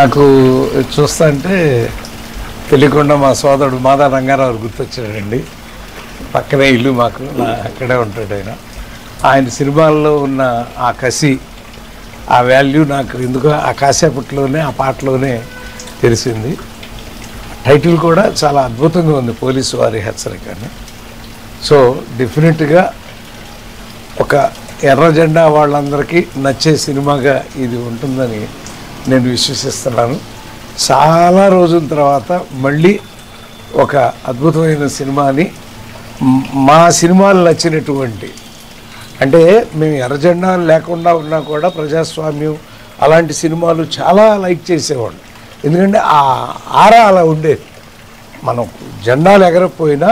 నాకు చూస్తుంటే తెలియకుండా మా సోదరుడు మాదా రంగారావు గుర్తొచ్చాడండి. పక్కనే ఇల్లు మాకు, అక్కడే ఉంటాడు ఆయన. ఆయన సినిమాల్లో ఉన్న ఆ కసి, ఆ వాల్యూ నాకు ఎందుకో ఆ కాసేపట్లోనే ఆ పాటలోనే తెలిసింది. టైటిల్ కూడా చాలా అద్భుతంగా ఉంది, పోలీసు వారి హెచ్చరిక అని. సో డెఫినెట్గా ఒక ఎర్ర జెండా వాళ్ళందరికీ నచ్చే సినిమాగా ఇది ఉంటుందని నేను విశ్వసిస్తున్నాను. చాలా రోజుల తర్వాత మళ్ళీ ఒక అద్భుతమైన సినిమాని, మా సినిమాలు నచ్చినటువంటి, అంటే మేము ఎర్రజెండాలు లేకుండా ఉన్నా కూడా ప్రజాస్వామ్యం అలాంటి సినిమాలు చాలా లైక్ చేసేవాళ్ళు. ఎందుకంటే ఆ ఆరా అలా ఉండేది. మనం జెండాలు ఎగరకపోయినా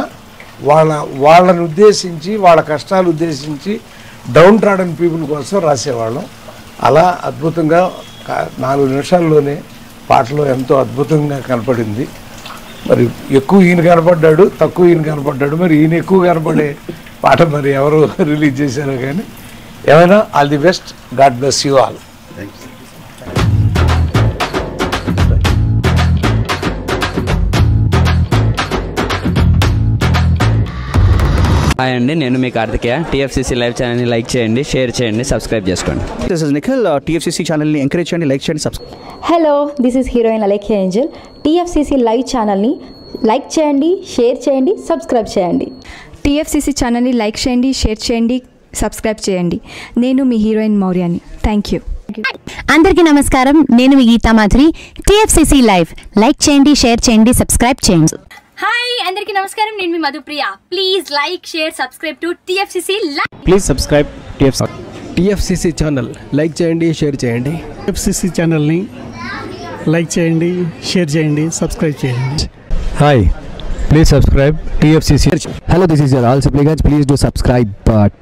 వాళ్ళని ఉద్దేశించి, వాళ్ళ కష్టాలు ఉద్దేశించి డౌన్ ట్రాడన్ పీపుల్ కోసం రాసేవాళ్ళం. అలా అద్భుతంగా 4 నిమిషాల్లోనే పాటలో ఎంతో అద్భుతంగా కనపడింది. మరి ఎక్కువ ఈయన కనపడ్డాడు, తక్కువ ఈయన కనపడ్డాడు. మరి ఈయన ఎక్కువ కనపడే పాట మరి ఎవరు రిలీజ్ చేశారో కానీ, ఏమైనా all the best, God bless you all. Hi అండి, నేను మీ కార్తికేయ. టీఎఫ్సీసీ లైవ్ ఛానల్ని లైక్ చేయండి, షేర్ చేయండి, సబ్స్క్రైబ్ చేసుకోండి. This is Nikhil. టీఎఫ్సీసీ ఛానల్ని ఎంకరేజ్ చేయండి, లైక్ చేయండి, subscribe. Hello, this is heroine Alekhya Angel. TFCC live ఛానల్ని లైక్ చేయండి, షేర్ చేయండి, సబ్స్క్రైబ్ చేయండి. టీఎఫ్సీసీ ఛానల్ని లైక్ చేయండి, షేర్ చేయండి, సబ్స్క్రైబ్ చేయండి. నేను మీ హీరోయిన్ మౌర్యాని. Thank you. అందరికీ నమస్కారం, నేను మీ Gita Madhuri. TFCC live like చేయండి, షేర్ చేయండి, సబ్స్క్రైబ్ చేయండి. హాయ్ అందరికీ నమస్కారం, నేను మీ Madhupriya. Please like, share, subscribe to TFCC live. Please subscribe TFCC channel. Like చేయండి, షేర్ చేయండి. టీఎఫ్సీసీ ఛానల్ని లైక్ చేయండి, షేర్ చేయండి, సబ్స్క్రైబ్ చేయండి. Hi, please subscribe TFCC. Hello, this is your all supplicants. Please do subscribe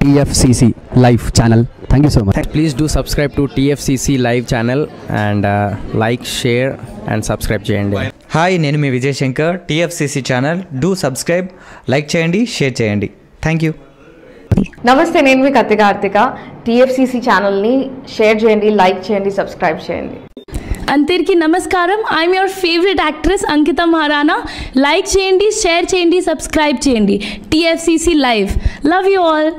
TFCC live channel. Thank you so much. Please do subscribe to TFCC live channel and like, share and subscribe చేయండి. Hi, నేను మీ Vijay Shankar. TFCC channel do subscribe, like చేయండి, share చేయండి. Thank you. నమస్తే, నేను మీ Karthika. TFCC ఛానల్ని share చేయండి, లైక్ చేయండి, సబ్స్క్రైబ్ చేయండి. అందరికీ నమస్కారం, I'm your favourite actress Ankita Maharana. Like చేయండి, షేర్ చేయండి, సబ్స్క్రైబ్ చేయండి. TFCC live. Love you all.